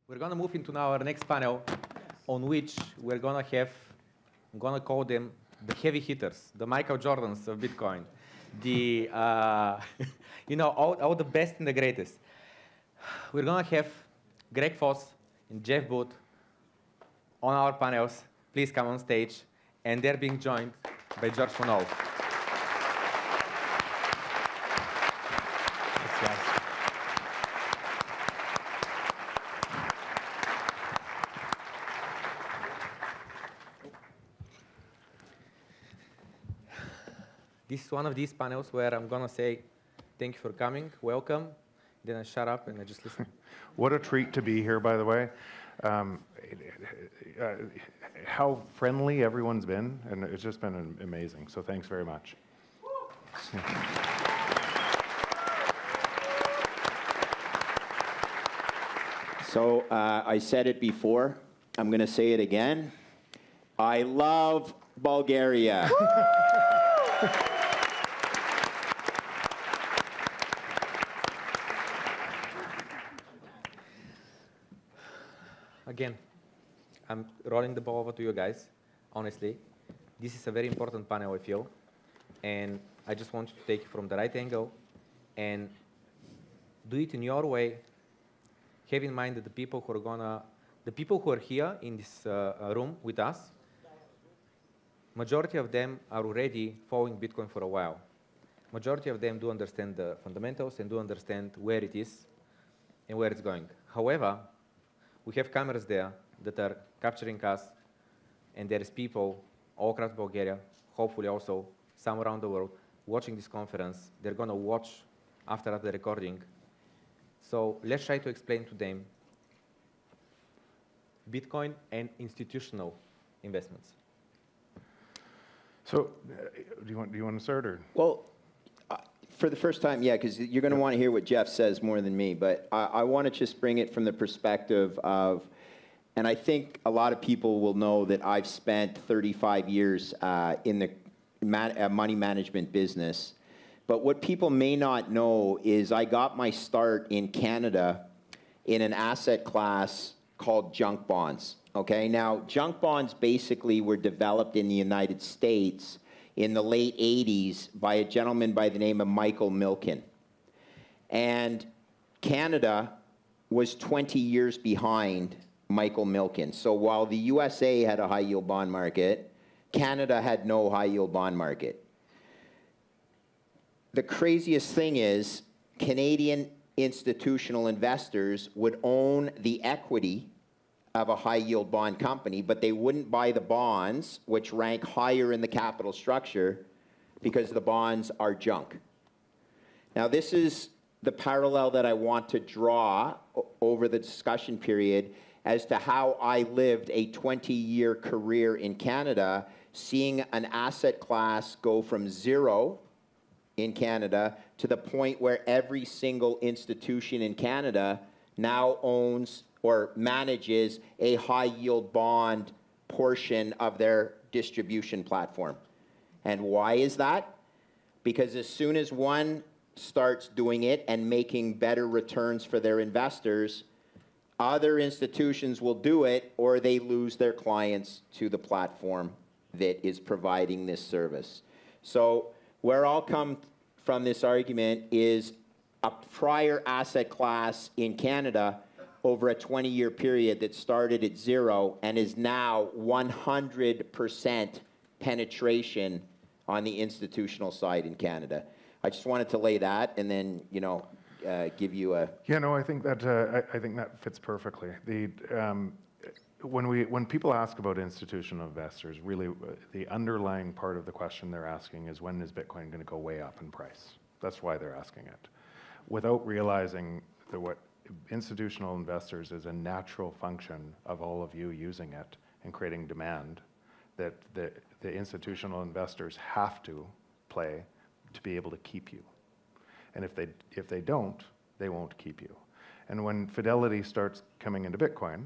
We're going to move into our next panel, on which we're going to have, I'm going to call them the heavy hitters, the Michael Jordans of Bitcoin, the, you know, all the best and the greatest. We're going to have Greg Foss and Jeff Booth on our panels. Please come on stage. And they're being joined by George Manolov. This is one of these panels where I'm going to say, thank you for coming, welcome. Then I shut up and I just listen. What a treat to be here, by the way. How friendly everyone's been, and it's just been amazing. So thanks very much. So I said it before. I'm going to say it again. I love Bulgaria. Again, I'm rolling the ball over to you guys, honestly. This is a very important panel, I feel. And I just want you to take it from the right angle and do it in your way. Have in mind that the people who are here in this room with us, majority of them are already following Bitcoin for a while. Majority of them do understand the fundamentals and do understand where it is and where it's going. However, we have cameras there that are capturing us, and there is people all across Bulgaria, hopefully also some around the world, watching this conference. They're going to watch after the recording. So let's try to explain to them Bitcoin and institutional investments. So, do you want to start, or? Well, for the first time, yeah, because you're going to want to hear what Jeff says more than me, but I want to just bring it from the perspective of, and I think a lot of people will know that I've spent 35 years in the money management business. But what people may not know is I got my start in Canada in an asset class called junk bonds. Okay, now junk bonds basically were developed in the United States in the late 80s by a gentleman by the name of Michael Milken. And Canada was 20 years behind Michael Milken. So while the USA had a high-yield bond market, Canada had no high-yield bond market. The craziest thing is Canadian institutional investors would own the equity of a high-yield bond company, but they wouldn't buy the bonds, which rank higher in the capital structure, because the bonds are junk. Now, this is the parallel that I want to draw over the discussion period as to how I lived a 20-year career in Canada, seeing an asset class go from zero in Canada to the point where every single institution in Canada now owns or manages a high-yield bond portion of their distribution platform. And why is that? Because as soon as one starts doing it and making better returns for their investors, other institutions will do it, or they lose their clients to the platform that is providing this service. So where I'll come from this argument is a prior asset class in Canada over a 20-year period that started at zero and is now 100% penetration on the institutional side in Canada. I just wanted to lay that and then, you know, give you a... Yeah, no, I think that fits perfectly. When people ask about institutional investors, really the underlying part of the question they're asking is, when is Bitcoin going to go way up in price? That's why they're asking it, without realizing that what institutional investors is a natural function of all of you using it and creating demand that the institutional investors have to play to be able to keep you. And if they don't, they won't keep you. And when Fidelity starts coming into Bitcoin,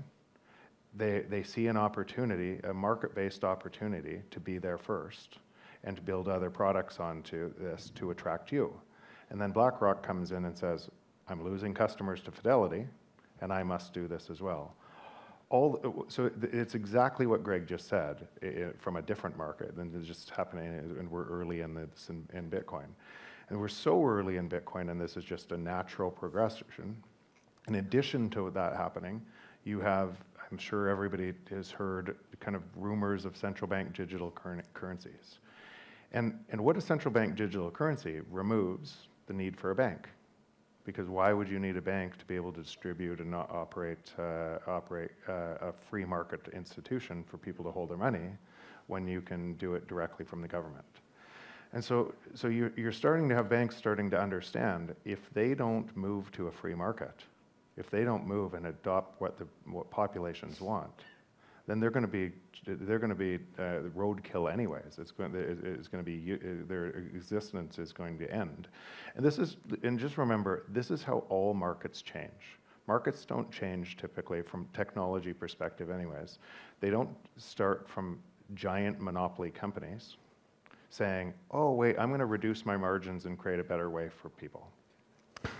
they see an opportunity, a market-based opportunity, to be there first and to build other products onto this to attract you. And then BlackRock comes in and says, I'm losing customers to Fidelity, and I must do this as well. So it's exactly what Greg just said from a different market than is just happening, and we're early in this in Bitcoin. And we're so early in Bitcoin, and this is just a natural progression. In addition to that happening, you have, I'm sure everybody has heard kind of rumors of central bank digital currencies. And what a central bank digital currency removes the need for a bank. Because why would you need a bank to be able to distribute and not operate a free market institution for people to hold their money when you can do it directly from the government? And so you're starting to have banks starting to understand if they don't move to a free market, if they don't move and adopt what populations want, then they're going to be roadkill anyways. It's going to be their existence is going to end, and just remember, this is how all markets change. Markets don't change typically from technology perspective, anyways. They don't start from giant monopoly companies saying, "Oh wait, I'm going to reduce my margins and create a better way for people,"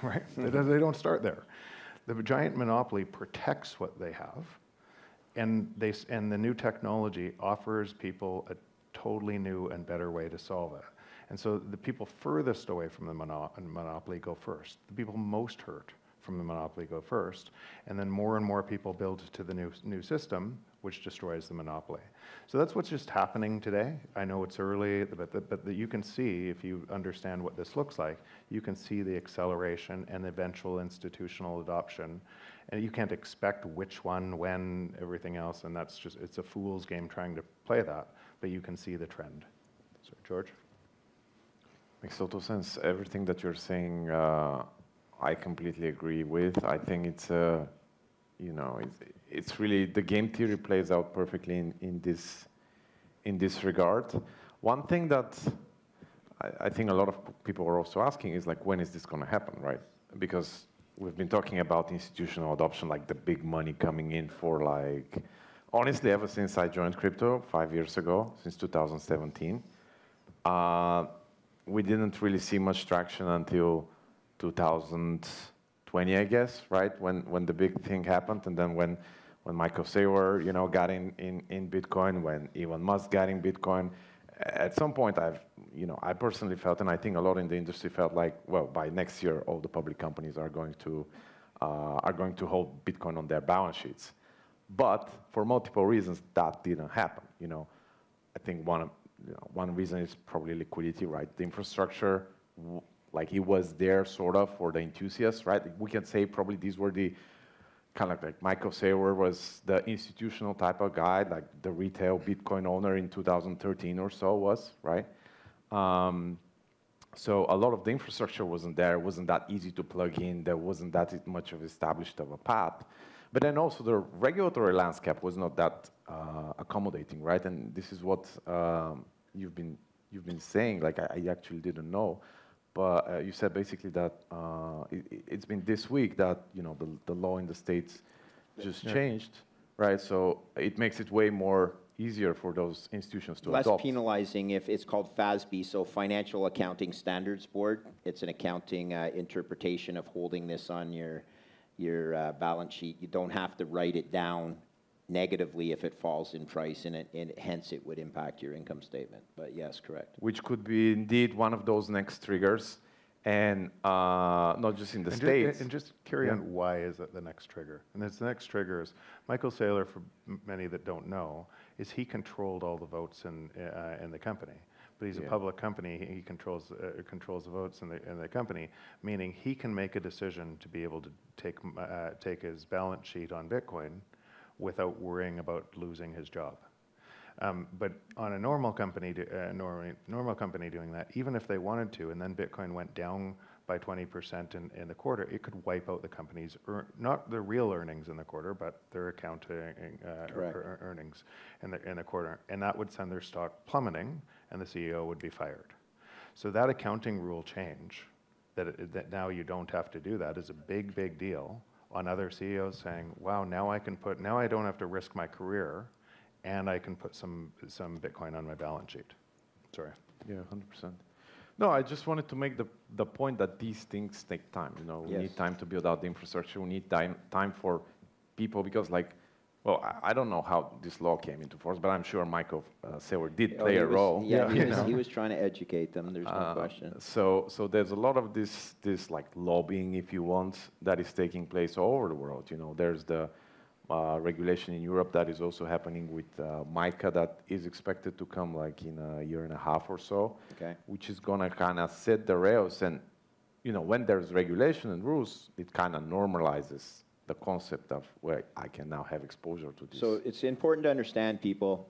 right? They don't start there. The giant monopoly protects what they have. And the new technology offers people a totally new and better way to solve it. And so the people furthest away from the monopoly go first. The people most hurt from the monopoly go first. And then more and more people build to the new system, which destroys the monopoly. So that's what's just happening today. I know it's early, but you can see, if you understand what this looks like, you can see the acceleration and eventual institutional adoption. And you can't expect which one, when, everything else, and that's just, it's a fool's game trying to play that, but you can see the trend. So, George? Makes total sense. Everything that you're saying, I completely agree with. I think it's, it's really, the game theory plays out perfectly in this regard. One thing that I think a lot of people are also asking is like, when is this going to happen, right? Because we've been talking about institutional adoption, like the big money coming in for like, honestly, ever since I joined crypto 5 years ago, since 2017, we didn't really see much traction until 2020, I guess, right? When the big thing happened, and then when Michael Saylor, got in Bitcoin, when Elon Musk got in Bitcoin, at some point I personally felt, and I think a lot in the industry felt like, well, by next year, all the public companies are going to hold Bitcoin on their balance sheets. But for multiple reasons, that didn't happen. I think one reason is probably liquidity, right? The infrastructure, like it was there sort of for the enthusiasts, right? We can say probably these were the kind of like Michael Saylor was the institutional type of guy, like the retail Bitcoin owner in 2013 or so was, right? So a lot of the infrastructure wasn't there. It wasn't that easy to plug in. There wasn't that much of established of a path. But then also the regulatory landscape was not that accommodating, right? And this is what you've been saying. Like I actually didn't know, but you said basically that it's been this week that the law in the States just changed, right? So it makes it way more easier for those institutions to adopt. Less penalizing if it's called FASB, so Financial Accounting Standards Board. It's an accounting interpretation of holding this on your balance sheet. You don't have to write it down negatively if it falls in price, and hence it would impact your income statement. But yes, correct. Which could be indeed one of those next triggers, and not just in the States. And just carry on, why is it the next trigger? And the next trigger is, Michael Saylor, for many that don't know, is he controlled all the votes in the company. But he's a public company. He controls the votes in the company, meaning he can make a decision to be able to take his balance sheet on Bitcoin without worrying about losing his job. But on a normal company, normal company doing that, even if they wanted to, and then Bitcoin went down by 20% in the quarter, it could wipe out the company's not the real earnings in the quarter, but their accounting earnings in the quarter, and that would send their stock plummeting, and the CEO would be fired. So that accounting rule change, that now you don't have to do that, is a big deal on other CEOs saying, wow, now I don't have to risk my career, and I can put some Bitcoin on my balance sheet. Sorry. Yeah, 100%. No, I just wanted to make the point that these things take time. You know, we Yes. need time to build out the infrastructure. We need time for people because, like, well, I don't know how this law came into force, but I'm sure Michael Saylor did play a role. Yeah, you know? he was trying to educate them. There's no question. So there's a lot of this like lobbying, if you want, that is taking place all over the world. You know, there's the regulation in Europe that is also happening with MiCA that is expected to come like in a year and a half or so, Okay. which is gonna kind of set the rails. And you know, when there's regulation and rules, it kind of normalizes the concept of where I can now have exposure to this. So it's important to understand, people,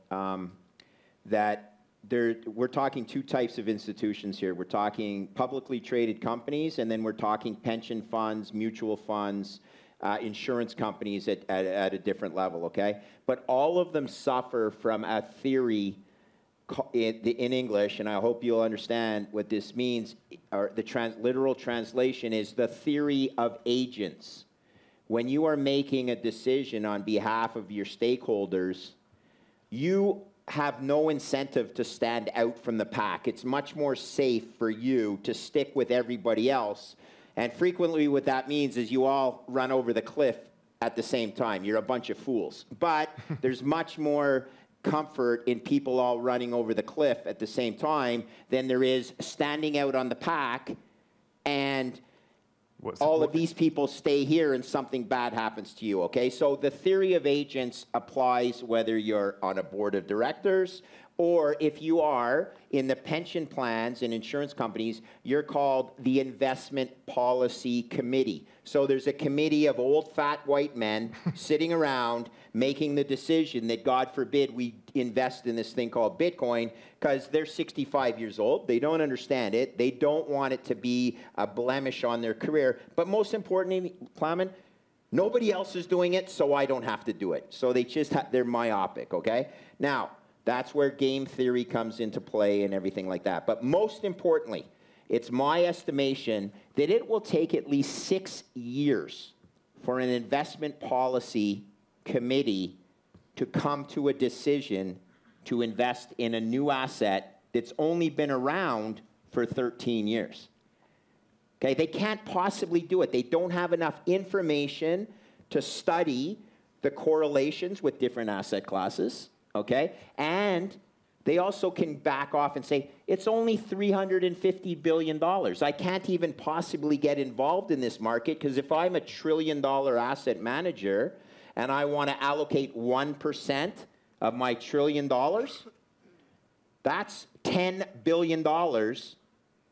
that we're talking two types of institutions here. We're talking publicly traded companies, and then we're talking pension funds, mutual funds, insurance companies at a different level, okay? But all of them suffer from a theory in English, and I hope you'll understand what this means, or the literal translation is the theory of agents. When you are making a decision on behalf of your stakeholders, you have no incentive to stand out from the pack. It's much more safe for you to stick with everybody else. And frequently what that means is you all run over the cliff at the same time. You're a bunch of fools. But there's much more comfort in people all running over the cliff at the same time than there is standing out on the pack and all of these people stay here and something bad happens to you, okay? So the theory of agents applies whether you're on a board of directors or if you are in the pension plans and insurance companies, you're called the Investment Policy Committee. So there's a committee of old fat white men sitting around making the decision that, God forbid, we invest in this thing called Bitcoin because they're 65 years old. They don't understand it. They don't want it to be a blemish on their career. But most importantly, Plamen, nobody else is doing it, so I don't have to do it. So they just they're myopic, okay? Now, that's where game theory comes into play and everything like that. But most importantly, it's my estimation that it will take at least 6 years for an investment policy committee to come to a decision to invest in a new asset that's only been around for 13 years. Okay, they can't possibly do it. They don't have enough information to study the correlations with different asset classes, okay? And they also can back off and say, it's only $350 billion. I can't even possibly get involved in this market because if I'm a $1 trillion asset manager and I want to allocate 1% of my $1 trillion, that's $10 billion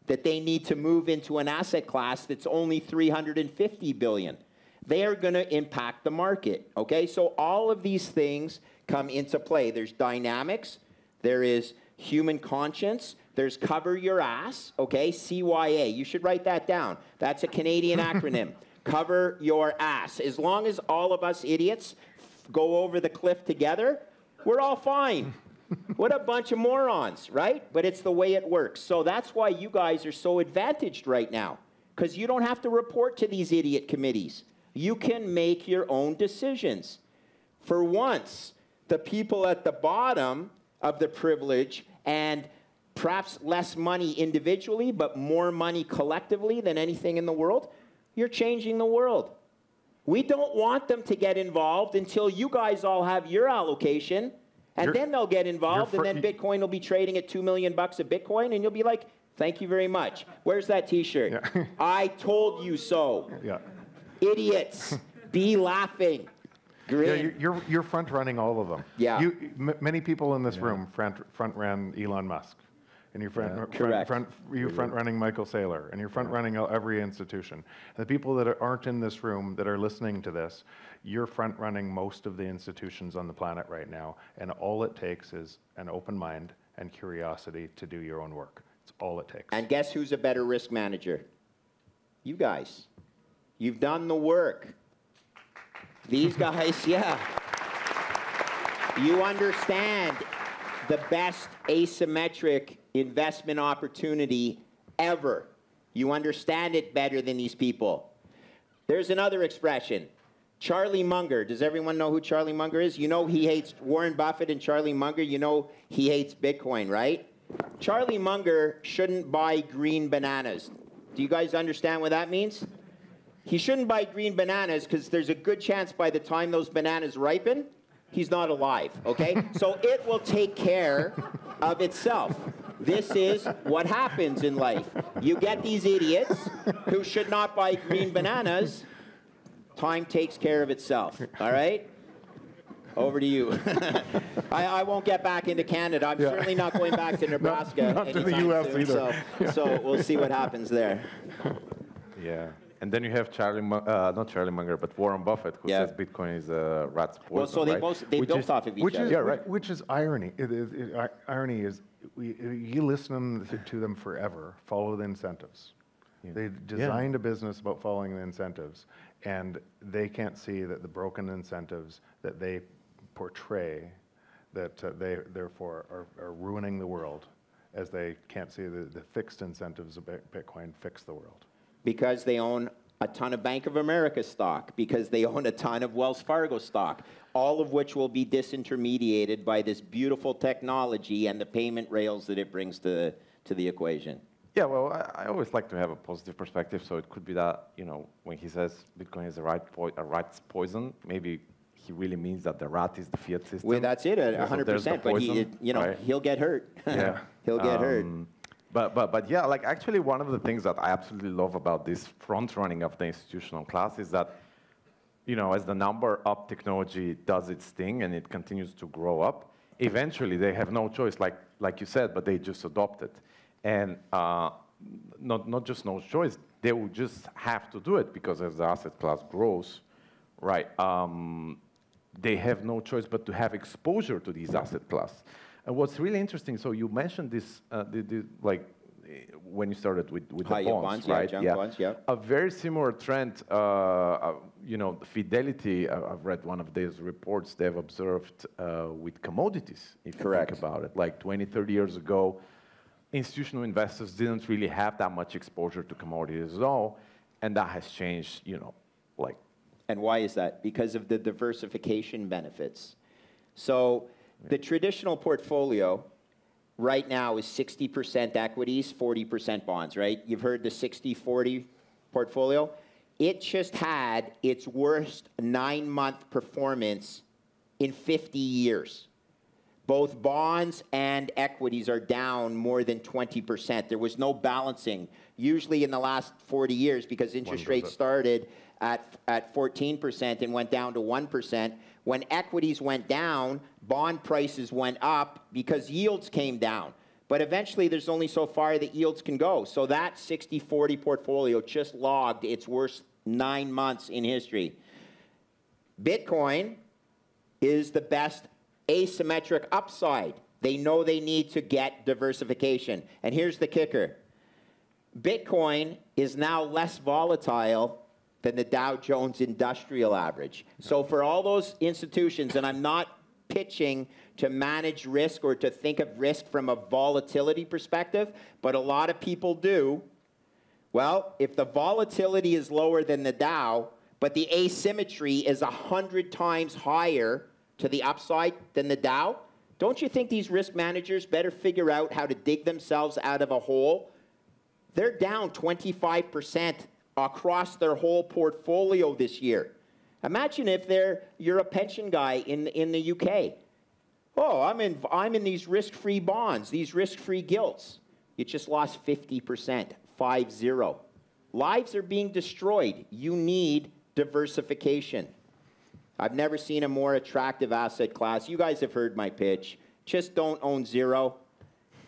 that they need to move into an asset class that's only $350 billion. They are going to impact the market, okay? So all of these things come into play. There's dynamics, there is human conscience, there's cover your ass, okay? CYA, you should write that down. That's a Canadian acronym. Cover your ass. As long as all of us idiots go over the cliff together, we're all fine. What a bunch of morons, right? But it's the way it works. So that's why you guys are so advantaged right now, because you don't have to report to these idiot committees. You can make your own decisions. For once, the people at the bottom of the privilege and perhaps less money individually, but more money collectively than anything in the world, you're changing the world. We don't want them to get involved until you guys all have your allocation, and then they'll get involved, and then Bitcoin will be trading at $2 million a Bitcoin, and you'll be like, thank you very much. Where's that T-shirt? Yeah. I told you so. Yeah. Idiots, be laughing. Grin. Yeah, you're front running all of them. Yeah. Many people in this room front ran Elon Musk, and you're front running Michael Saylor, and you're front running every institution. And the people that aren't in this room that are listening to this, you're front running most of the institutions on the planet right now, and all it takes is an open mind and curiosity to do your own work. It's all it takes. And guess who's a better risk manager? You guys. You've done the work. These guys, yeah. You understand the best asymmetric investment opportunity ever. You understand it better than these people. There's another expression. Charlie Munger. Does everyone know who Charlie Munger is? You know he hates Warren Buffett and Charlie Munger. You know he hates Bitcoin, right? Charlie Munger shouldn't buy green bananas. Do you guys understand what that means? He shouldn't buy green bananas because there's a good chance by the time those bananas ripen, he's not alive, okay? So it will take care of itself. This is what happens in life. You get these idiots who should not buy green bananas. Time takes care of itself, all right? Over to you. I won't get back into Canada. I'm certainly not going back to Nebraska not to the US soon, either. so we'll see what happens there. Yeah. And then you have not Charlie Munger, but Warren Buffett, who says Bitcoin is a rat's poison. Well, so they right? built off of each other. Yeah, right. Which is irony. Irony is you listen to them forever, follow the incentives. Yeah. They designed a business about following the incentives, and they can't see that the broken incentives that they portray, that they therefore are ruining the world, as they can't see the fixed incentives of Bitcoin fix the world. Because they own a ton of Bank of America stock, because they own a ton of Wells Fargo stock, all of which will be disintermediated by this beautiful technology and the payment rails that it brings to the equation. Yeah, well, I always like to have a positive perspective, so it could be that, you know, when he says Bitcoin is a rat's poison, maybe he really means that the rat is the fiat system. Well, that's it, 100%, but right? He'll get hurt. Yeah. He'll get hurt. But yeah, like actually one of the things that I absolutely love about this front running of the institutional class is that, you know, as the number up technology does its thing and it continues to grow up, eventually they have no choice, like you said, but they just adopt it. And not just no choice, they will just have to do it because as the asset class grows, right, they have no choice but to have exposure to these asset class. And what's really interesting, so you mentioned this, like when you started with the bonds, right? Yeah, junk bonds, yeah. A very similar trend, you know, Fidelity, I've read one of these reports they've observed with commodities, if you think about it. Like 20, 30 years ago, institutional investors didn't really have that much exposure to commodities at all, and that has changed, you know, like. And why is that? Because of the diversification benefits. So the traditional portfolio right now is 60% equities, 40% bonds, right? You've heard the 60-40 portfolio. It just had its worst 9-month performance in 50 years. Both bonds and equities are down more than 20%. There was no balancing. Usually in the last 40 years, because interest rates started at 14% and went down to 1%, when equities went down, bond prices went up because yields came down. But eventually, there's only so far that yields can go. So that 60-40 portfolio just logged its worst 9 months in history. Bitcoin is the best asymmetric upside. They know they need to get diversification. And here's the kicker. Bitcoin is now less volatile than the Dow Jones Industrial Average. So for all those institutions, and I'm not pitching to manage risk or to think of risk from a volatility perspective, but a lot of people do. Well, if the volatility is lower than the Dow, but the asymmetry is 100 times higher to the upside than the Dow, don't you think these risk managers better figure out how to dig themselves out of a hole? They're down 25% across their whole portfolio this year. Imagine if you're a pension guy in the UK. Oh, I'm in these risk-free bonds, these risk-free gilts. You just lost 50%, 5-0. Lives are being destroyed. You need diversification. I've never seen a more attractive asset class. You guys have heard my pitch. Just don't own zero.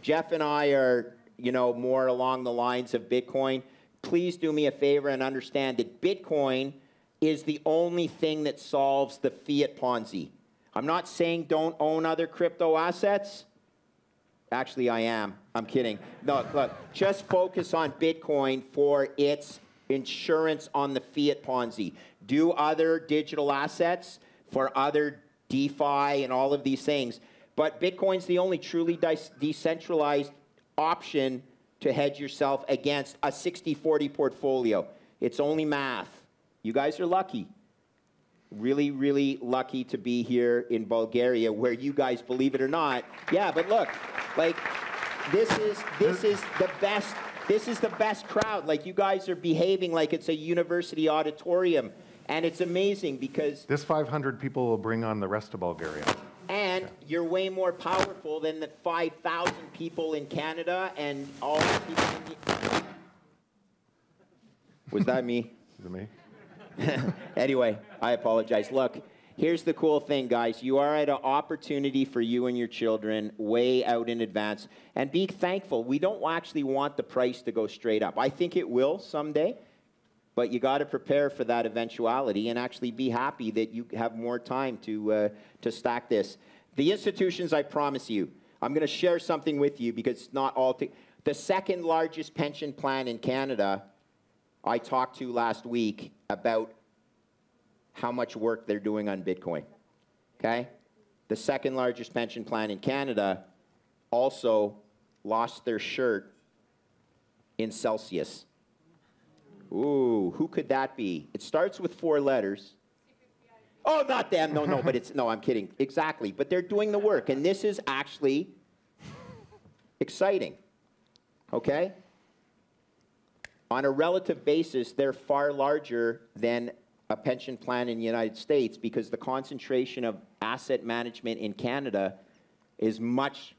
Jeff and I are, you know, more along the lines of Bitcoin. Please do me a favor and understand that Bitcoin is the only thing that solves the fiat Ponzi. I'm not saying don't own other crypto assets. Actually, I am. I'm kidding. No, look, just focus on Bitcoin for its insurance on the fiat Ponzi. Do other digital assets for other DeFi and all of these things. But Bitcoin's the only truly decentralized option to hedge yourself against a 60-40 portfolio. It's only math. You guys are lucky. Really, really lucky to be here in Bulgaria where you guys, believe it or not, yeah, but look, like, this is the best. This is the best crowd. Like, you guys are behaving like it's a university auditorium, and it's amazing because This 500 people will bring on the rest of Bulgaria. and you're way more powerful than the 5,000 people in Canada and all the people in the... Was that me? Is it me? Anyway, I apologize. Look, here's the cool thing, guys. You are at an opportunity for you and your children way out in advance. And be thankful. We don't actually want the price to go straight up. I think it will someday. But you got to prepare for that eventuality and actually be happy that you have more time to stack this. The institutions, I promise you, I'm going to share something with you because it's not all... The second largest pension plan in Canada, I talked to last week about how much work they're doing on Bitcoin, okay? The second largest pension plan in Canada also lost their shirt in Celsius. Ooh, who could that be? It starts with 4 letters. Oh, not them. No, but it's... No, I'm kidding. Exactly. But they're doing the work, and this is actually exciting, okay? On a relative basis, they're far larger than a pension plan in the United States because the concentration of asset management in Canada is much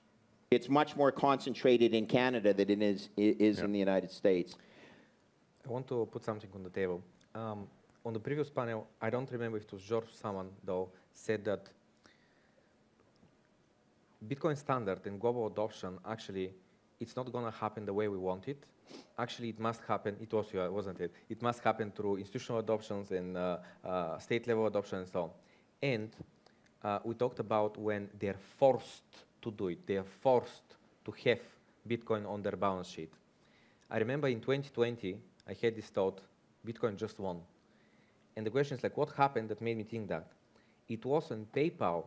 more concentrated in Canada than it is in the United States. I want to put something on the table. On the previous panel, I don't remember if it was George or someone, though, said that Bitcoin standard and global adoption, actually, it's not going to happen the way we want it. Actually, it must happen, it was you, wasn't it? It must happen through institutional adoptions and state-level adoption and so on. And we talked about when they're forced to do it. They are forced to have Bitcoin on their balance sheet. I remember in 2020, I had this thought, Bitcoin just won. And the question is like, what happened that made me think that? It was when PayPal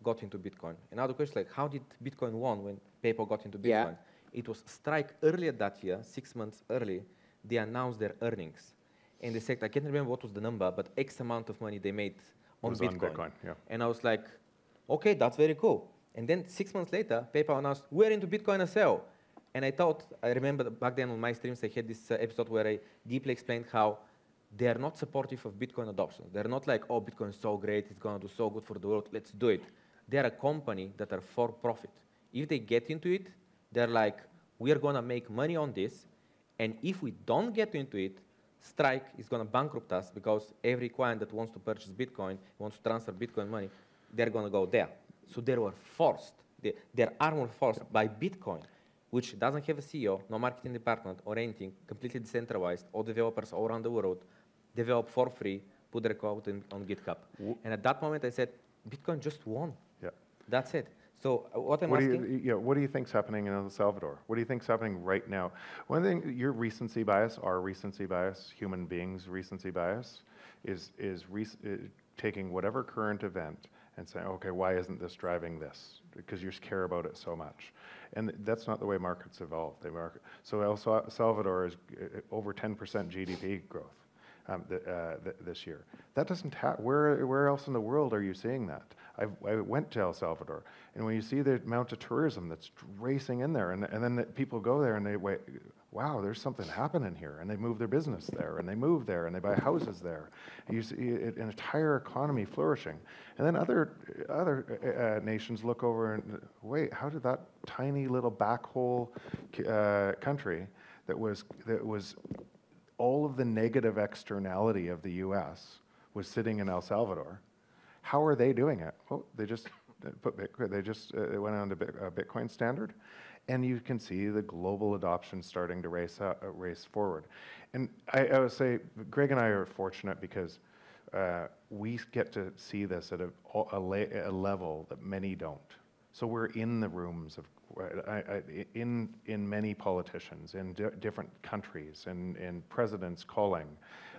got into Bitcoin. And now the question is like, how did Bitcoin won when PayPal got into Bitcoin? Yeah. It was Strike earlier that year, 6 months early, they announced their earnings. And they said, I can't remember what was the number, but X amount of money they made on Bitcoin. Yeah. And I was like, okay, that's very cool. And then 6 months later, PayPal announced, we're into Bitcoin as well. And I thought, I remember back then on my streams, I had this episode where I deeply explained how they are not supportive of Bitcoin adoption. They're not like, oh, Bitcoin is so great, it's going to do so good for the world, let's do it. They're a company that are for profit. If they get into it, they're like, we are going to make money on this, and if we don't get into it, Strike is going to bankrupt us because every client that wants to purchase Bitcoin, wants to transfer Bitcoin money, they're going to go there. So they were forced, they're armor forced by Bitcoin, which doesn't have a CEO, no marketing department or anything, completely decentralized, all developers all around the world, develop for free, put their code on GitHub. And at that moment I said, Bitcoin just won. Yeah. That's it. So what I'm asking... What do you think's happening in El Salvador? What do you think's happening right now? One thing, your recency bias, our recency bias, human beings' recency bias, is taking whatever current event and saying, okay, why isn't this driving this? Because you just care about it so much. And that's not the way markets evolve. So El Salvador is over 10% GDP growth this year. That doesn't where else in the world are you seeing that? I went to El Salvador, and when you see the amount of tourism that's racing in there, and then people go there and they wait, wow, there's something happening here, and they move their business there, and they move there, and they buy houses there. And you see an entire economy flourishing. And then other nations look over and wait, how did that tiny little backhole country that was all of the negative externality of the U.S. was sitting in El Salvador? How are they doing it? Well, they just put Bitcoin. They went on to a Bitcoin standard, and you can see the global adoption starting to race forward. And I would say Greg and I are fortunate because we get to see this at a level that many don't. So we're in the rooms of in many politicians in different countries and presidents calling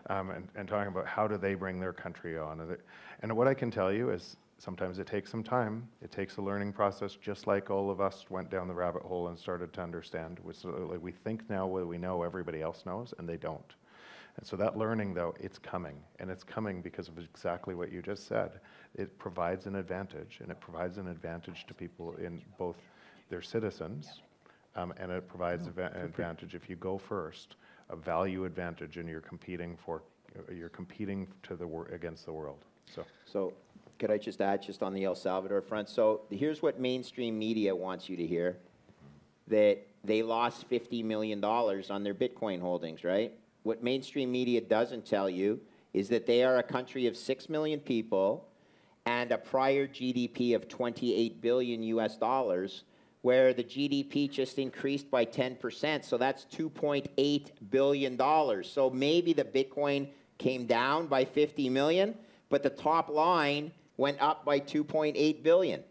and talking about how do they bring their country on. And what I can tell you is sometimes it takes some time. It takes a learning process, just like all of us went down the rabbit hole and started to understand. We think now what we know everybody else knows, and they don't. And so that learning, though, it's coming. And it's coming because of exactly what you just said. It provides an advantage, and it provides an advantage to people in both their citizens, and it provides an advantage if you go first, a value advantage, and you're competing against the world. So could I just add just on the El Salvador front? So here's what mainstream media wants you to hear, that they lost $50 million on their Bitcoin holdings, right? What mainstream media doesn't tell you is that they are a country of 6 million people and a prior GDP of 28 billion US dollars, where the GDP just increased by 10%. So that's $2.8 billion. So maybe the Bitcoin came down by 50 million, but the top line went up by 2.8 billion.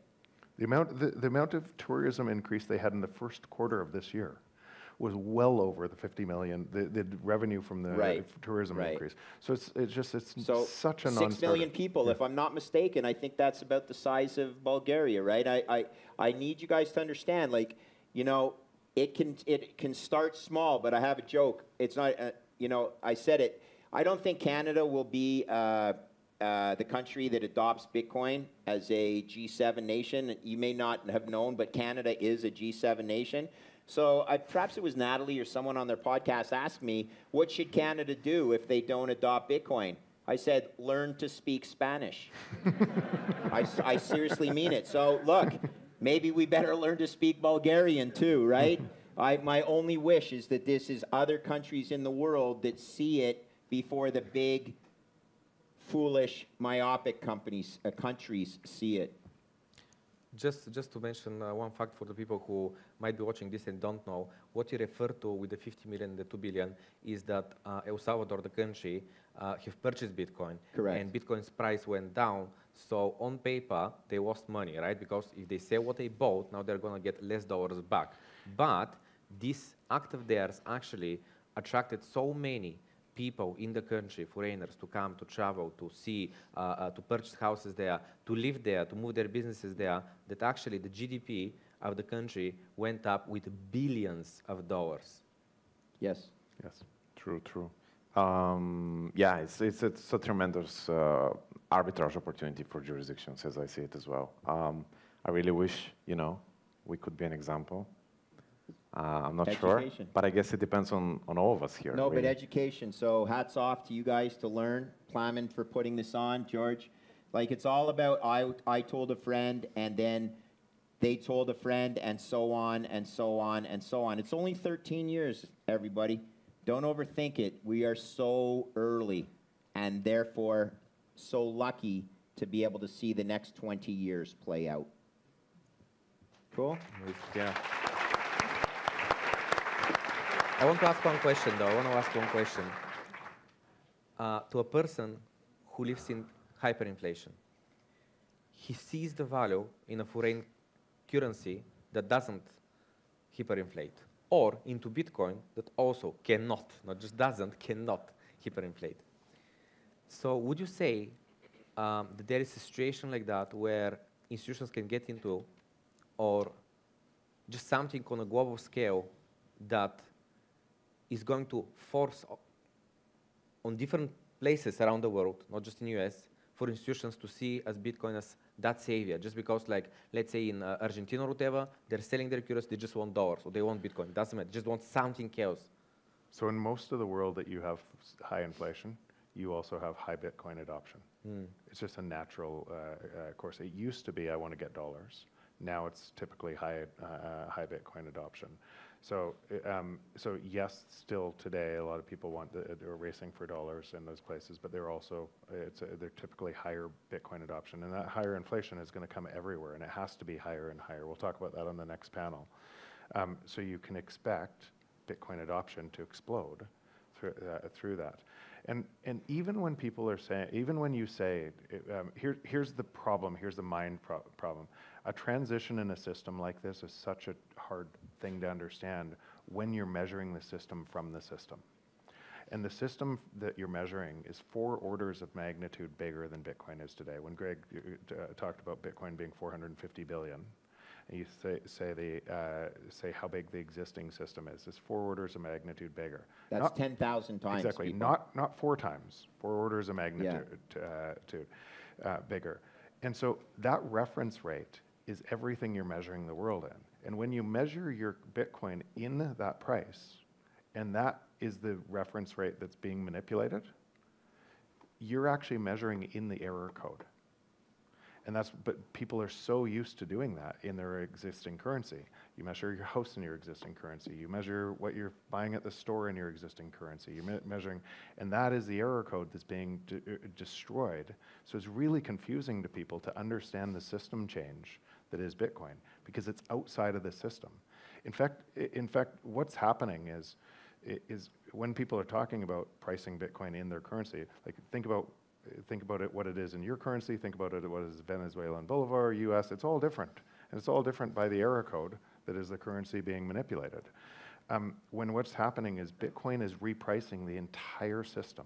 The amount of tourism increase they had in the first quarter of this year was well over the 50 million, the revenue from the tourism increase. So it's such a non-starter. 6 million people, if I'm not mistaken. I think that's about the size of Bulgaria, right? I need you guys to understand, like, you know, it can start small, but I have a joke. It's not, you know, I said it. I don't think Canada will be the country that adopts Bitcoin as a G7 nation. You may not have known, but Canada is a G7 nation. So perhaps it was Natalie or someone on their podcast asked me, what should Canada do if they don't adopt Bitcoin? I said, learn to speak Spanish. I seriously mean it. So look, maybe we better learn to speak Bulgarian too, right? My only wish is that this is other countries in the world that see it before the big, foolish, myopic countries see it. Just to mention one fact for the people who might be watching this and don't know, what you refer to with the 50 million and the 2 billion is that El Salvador, the country, have purchased Bitcoin. Correct. And Bitcoin's price went down. So on paper, they lost money, right? Because if they sell what they bought, now they're going to get less dollars back. But this act of theirs actually attracted so many people in the country, foreigners, to come, to travel, to see, to purchase houses there, to live there, to move their businesses there, that actually the GDP of the country went up with billions of dollars. Yes. Yes, true. Yeah, it's a tremendous arbitrage opportunity for jurisdictions, as I see it as well. I really wish, you know, we could be an example. I'm not sure, but I guess it depends on all of us here. No, really. but education. So hats off to you guys to learn. Plamen for putting this on, George. Like, it's all about I told a friend, and then they told a friend, and so on, and so on, and so on. It's only 13 years, everybody. Don't overthink it. We are so early, and therefore so lucky to be able to see the next 20 years play out. Cool? Yeah. I want to ask one question, though. To a person who lives in hyperinflation, he sees the value in a foreign currency that doesn't hyperinflate, or into Bitcoin that also cannot, not just doesn't, cannot hyperinflate. So would you say that there is a situation like that where institutions can get into, or just something on a global scale that is going to force on different places around the world, not just in the US, for institutions to see as Bitcoin as that savior, just because, like, let's say in Argentina or whatever, they're selling their currency, they just want dollars, or they want Bitcoin, it doesn't matter, they just want something else. So in most of the world that you have high inflation, you also have high Bitcoin adoption. It's just a natural course. It used to be, I want to get dollars. Now it's typically high Bitcoin adoption. So, so yes, still today, a lot of people they're racing for dollars in those places, but they're also, they're typically higher Bitcoin adoption, and that higher inflation is going to come everywhere, and it has to be higher and higher. We'll talk about that on the next panel. So you can expect Bitcoin adoption to explode through that. And even when people are saying, even when you say, here's the problem, here's the mind problem. A transition in a system like this is such a hard thing to understand when you're measuring the system from the system. And the system that you're measuring is 4 orders of magnitude bigger than Bitcoin is today. When Greg talked about Bitcoin being 450 billion, and you say how big the existing system is, it's 4 orders of magnitude bigger. That's 10,000 times. Exactly, not 4 times, 4 orders of magnitude bigger. And so that reference rate is everything you're measuring the world in. And when you measure your Bitcoin in that price, and that is the reference rate that's being manipulated, you're actually measuring in the error code. And but people are so used to doing that in their existing currency. You measure your house in your existing currency. You measure what you're buying at the store in your existing currency. You're measuring, and that is the error code that's being destroyed. So it's really confusing to people to understand the system change that is Bitcoin, because it's outside of the system. In fact, what's happening is when people are talking about pricing Bitcoin in their currency, like think about it, what it is in your currency, think about it, what is Venezuelan Bolivar, US, it's all different. And it's all different by the error code that is the currency being manipulated. When what's happening is Bitcoin is repricing the entire system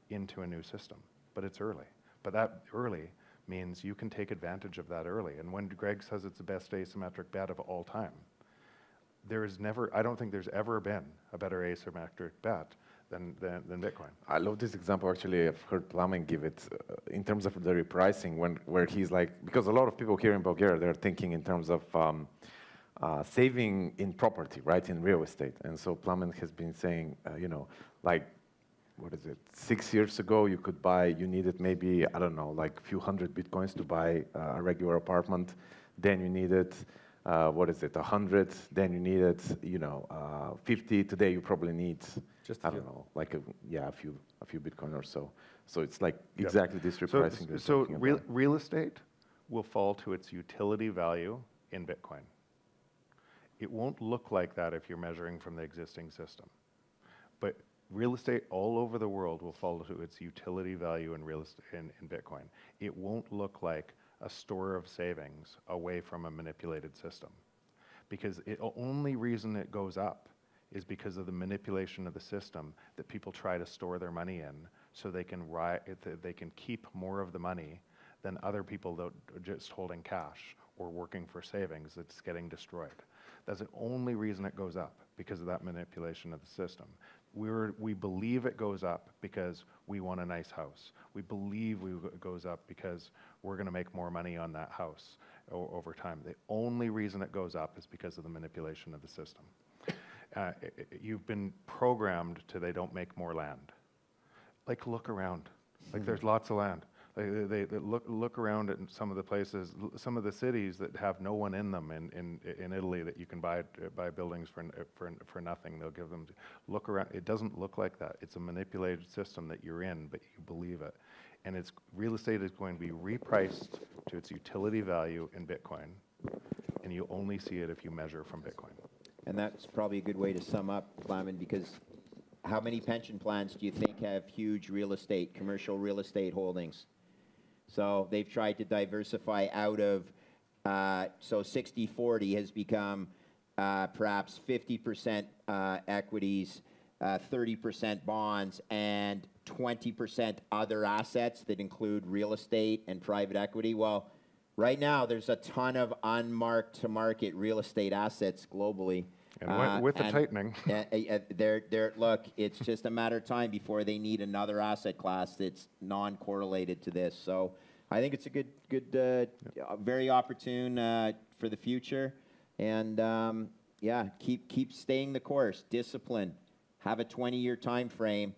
into a new system, but it's early. But that early means you can take advantage of that early. And when Greg says it's the best asymmetric bet of all time, I don't think there's ever been a better asymmetric bet than Bitcoin. I love this example. Actually, I've heard Plamen give it in terms of the repricing, where he's like, because a lot of people here in Bulgaria, they're thinking in terms of saving in property, right, in real estate. And so Plamen has been saying, like, what is it, 6 years ago, you needed maybe, I don't know, like a few hundred Bitcoins to buy a regular apartment. Then you needed, 100, then you needed, 50. Today you probably need, I don't know, like a few Bitcoin or so. So it's like exactly this repricing. So real estate will fall to its utility value in Bitcoin. It won't look like that if you're measuring from the existing system. But real estate all over the world will fall to its utility value in real estate in Bitcoin. It won't look like a store of savings away from a manipulated system, because the only reason it goes up is because of the manipulation of the system that people try to store their money in, so they can keep more of the money than other people that are just holding cash or working for savings that's getting destroyed. That's the only reason it goes up, because of that manipulation of the system. We believe it goes up because we want a nice house. We believe it goes up because we're going to make more money on that house over time. The only reason it goes up is because of the manipulation of the system. You've been programmed to they don't make more land. Like, look around. Like, there's lots of land. They look around at some of the places, some of the cities that have no one in them in Italy that you can buy buildings for nothing. They'll give them. Look around. It doesn't look like that. It's a manipulated system that you're in, but you believe it. And real estate is going to be repriced to its utility value in Bitcoin, and you only see it if you measure from Bitcoin. And that's probably a good way to sum up, Plamen, because how many pension plans do you think have huge commercial real estate holdings? So they've tried to diversify out of, so 60-40 has become perhaps 50% equities, 30% bonds, and 20% other assets that include real estate and private equity. Well, right now there's a ton of unmarked-to-market real estate assets globally. And with the tightening. Look, it's just a matter of time before they need another asset class that's non-correlated to this. So I think it's a good, very opportune for the future. And keep staying the course, discipline, have a 20-year time frame,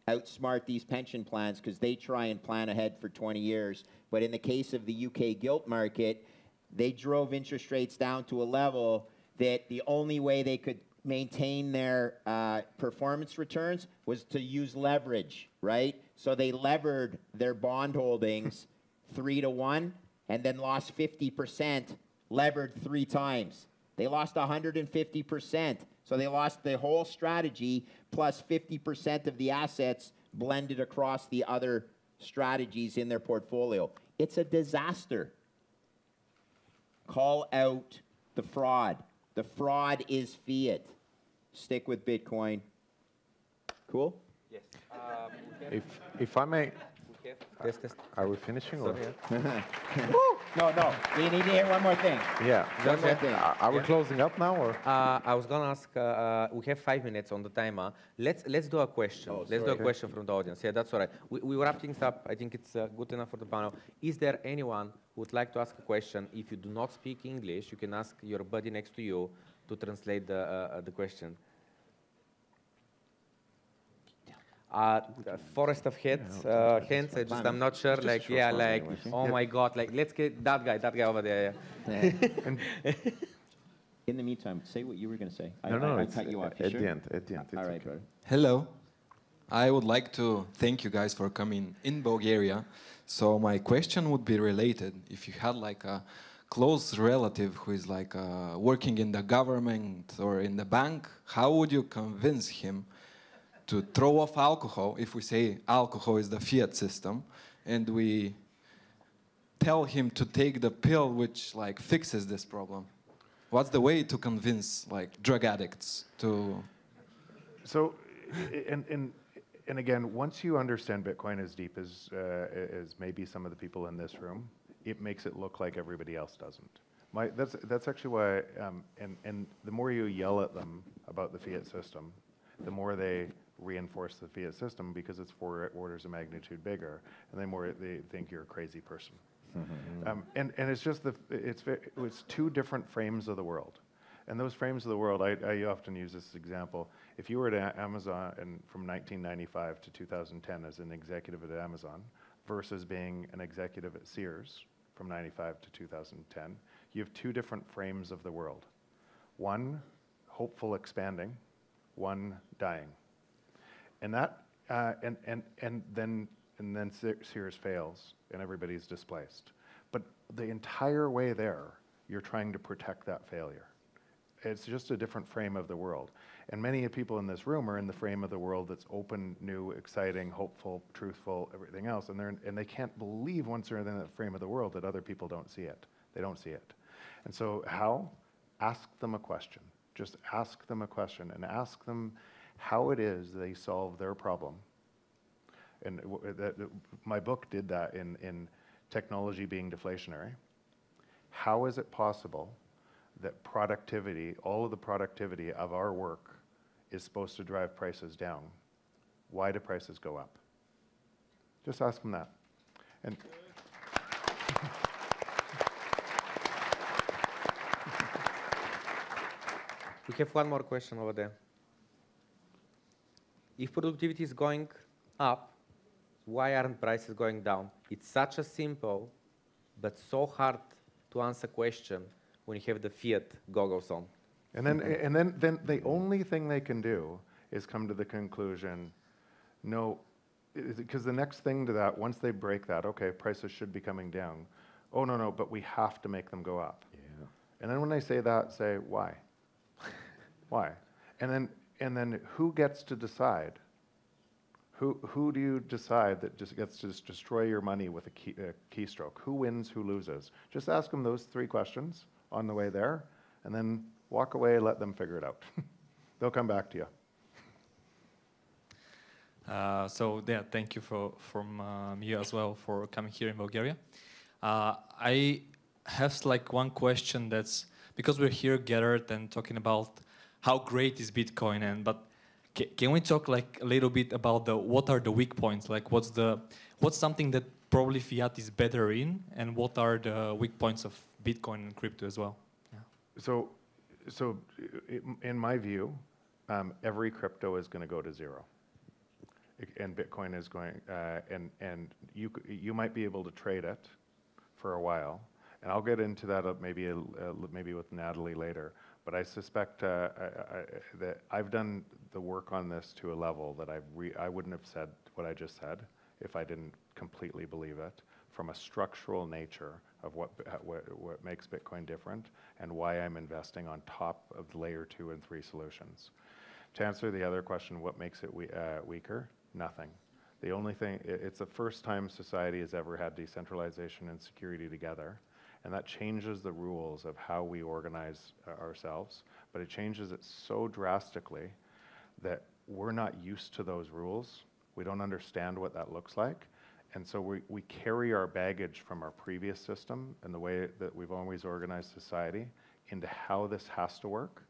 outsmart these pension plans because they try and plan ahead for 20 years. But in the case of the UK gilt market, they drove interest rates down to a level that the only way they could maintain their performance returns was to use leverage, right? So they levered their bond holdings 3-to-1 and then lost 50% levered 3 times. They lost 150%. So they lost the whole strategy plus 50% of the assets blended across the other strategies in their portfolio. It's a disaster. Call out the fraud. The fraud is fiat. Stick with Bitcoin. Cool? Yes. If I may, Test. Are we finishing? Or? No. We need to hear one more thing. Yeah. One more thing. Are we closing up now? Or? I was going to ask, we have 5 minutes on the timer. Let's do a question. Let's do a question from the audience. Yeah, that's all right. We wrap things up. I think it's good enough for the panel. Is there anyone who would like to ask a question? If you do not speak English, you can ask your buddy next to you to translate the question. Forest of heads, hands. I'm not sure. Like, yeah, like, oh my God, like, let's get that guy over there. Yeah. In the meantime, say what you were going to say. I cut you off. At the end. It's All right, okay. brother. Hello. I would like to thank you guys for coming in Bulgaria. So my question would be related. If you had like a close relative who is like working in the government or in the bank, how would you convince him to throw off alcohol, if we say alcohol is the fiat system, and we tell him to take the pill which like fixes this problem? What's the way to convince like drug addicts to? So, and again, once you understand Bitcoin as deep as maybe some of the people in this room, it makes it look like everybody else doesn't. That's actually why, and the more you yell at them about the fiat system, the more they reinforce the fiat system because it's 4 orders of magnitude bigger, and the more they think you're a crazy person. And it's just it's 2 different frames of the world. And those frames of the world, I often use this example. If you were at Amazon from 1995 to 2010 as an executive at Amazon versus being an executive at Sears from 95 to 2010, you have 2 different frames of the world. One, hopeful expanding, one dying. And that, and then Sears fails and everybody's displaced. But the entire way there, you're trying to protect that failure. It's just a different frame of the world. And many people in this room are in the frame of the world that's open, new, exciting, hopeful, truthful, everything else. And they can't believe once they're in that frame of the world that other people don't see it. They don't see it. And so how? Ask them a question. Just ask them a question and ask them how it is they solve their problem. And my book did that in technology being deflationary. How is it possible that productivity, all of the productivity of our work is supposed to drive prices down? Why do prices go up? Just ask them that. And We have one more question over there. If productivity is going up, why aren't prices going down? It's such a simple but so hard to answer question when you have the fiat goggles on. And then the only thing they can do is come to the conclusion, no, because the next thing to that, once they break that, okay, prices should be coming down. Oh, no, but we have to make them go up. Yeah. And then when they say that, say, why? Why? And then who gets to decide? Who do you decide that just gets to just destroy your money with a keystroke? Who wins, who loses? Just ask them those 3 questions on the way there, and then walk away and let them figure it out. They'll come back to you. Thank you from me as well for coming here in Bulgaria. I have like one question that's, because we're here gathered and talking about how great is Bitcoin, but can we talk like a little bit about what are the weak points? Like what's something that probably fiat is better in, and what are the weak points of Bitcoin and crypto as well? Yeah. So in my view, every crypto is going to go to 0. And Bitcoin is going, and you might be able to trade it for a while, and I'll get into that maybe with Natalie later. But I suspect that I've done the work on this to a level that I wouldn't have said what I just said if I didn't completely believe it, from a structural nature of what makes Bitcoin different and why I'm investing on top of layer 2 and 3 solutions. To answer the other question, what makes it weaker? Nothing. The only thing, it's the first time society has ever had decentralization and security together, and that changes the rules of how we organize ourselves, but it changes it so drastically that we're not used to those rules. We don't understand what that looks like, And so we carry our baggage from our previous system and the way that we've always organized society into how this has to work.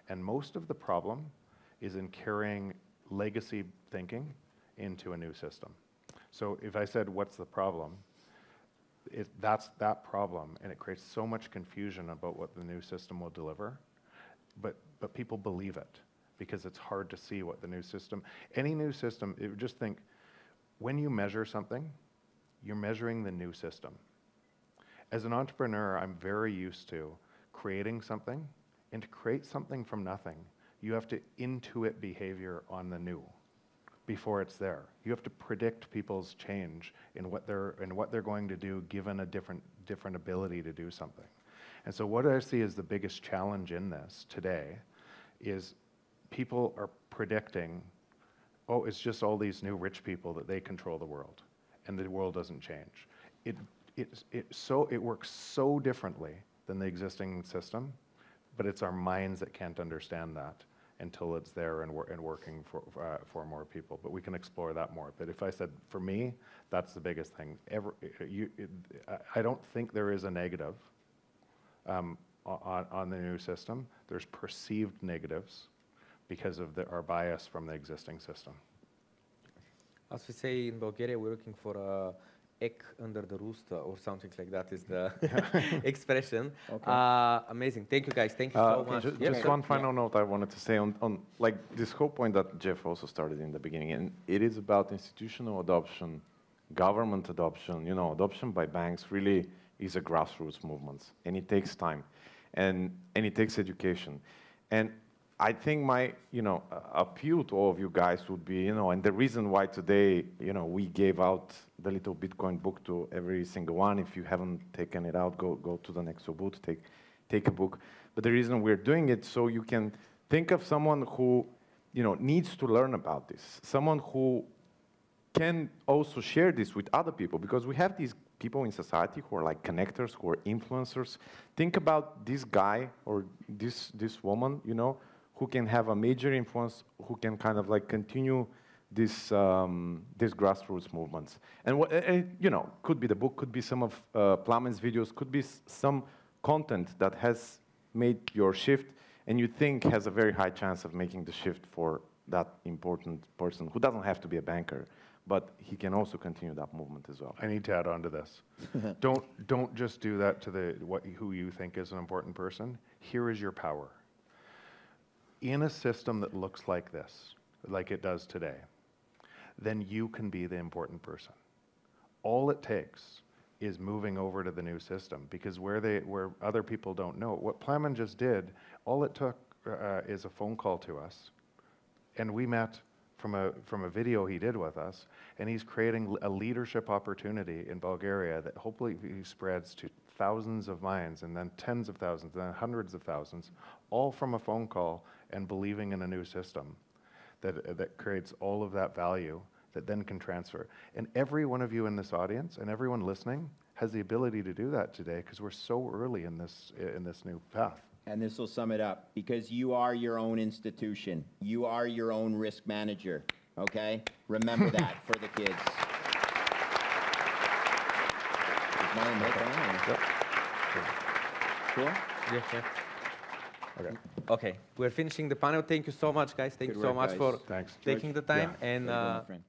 And most of the problem is in carrying legacy thinking into a new system. So if I said, what's the problem? That's that problem, and it creates so much confusion about what the new system will deliver. But people believe it because it's hard to see what the new system, any new system, just think, when you measure something, you're measuring the new system. As an entrepreneur, I'm very used to creating something, and to create something from nothing, you have to intuit behavior on the new before it's there. You have to predict people's change in what they're going to do given a different ability to do something. And so what I see as the biggest challenge in this today is people are predicting, oh, it's just all these new rich people that they control the world, and the world doesn't change. It works so differently than the existing system, but it's our minds that can't understand that until it's there and working for more people. But we can explore that more. But if I said, for me, that's the biggest thing. I don't think there is a negative on the new system. There's perceived negatives because of our bias from the existing system. As we say in Bulgaria, we're looking for a egg under the rooster or something like that is the expression. Okay. Amazing. Thank you, guys. Thank you so much. Just one final note I wanted to say on like this whole point that Jeff also started in the beginning, and it is about institutional adoption, government adoption, adoption by banks really is a grassroots movement, and it takes time, and it takes education. And I think my, appeal to all of you guys would be, and the reason why today, we gave out the little Bitcoin book to every single one. If you haven't taken it out, go to the next booth, take a book. But the reason we're doing it so you can think of someone who, needs to learn about this, someone who can also share this with other people, because we have these people in society who are like connectors, who are influencers. Think about this guy or this woman, who can have a major influence, who can kind of like continue this grassroots movements. And could be the book, could be some of Plamen's videos, could be some content that has made your shift, and you think has a very high chance of making the shift for that important person who doesn't have to be a banker, but he can also continue that movement as well. I need to add on to this. Don't just do that to who you think is an important person. Here is your power. In a system that looks like this, like it does today, then you can be the important person. All it takes is moving over to the new system, because where other people don't know, what Plamen just did, all it took is a phone call to us, and we met from a video he did with us, and he's creating a leadership opportunity in Bulgaria that hopefully he spreads to thousands of minds, and then tens of thousands, and then hundreds of thousands, all from a phone call and believing in a new system that creates all of that value that then can transfer. And every one of you in this audience and everyone listening has the ability to do that today, because we're so early in this new path. And this will sum it up, because you are your own institution. You are your own risk manager, okay? Remember that for the kids. Is my mic on? Yep. Cool? Yeah. Okay. Okay, we're finishing the panel. Thank you so much, guys. Thank Good you so work, much guys. for Thanks. taking the time. Yeah. And Very good, my friend.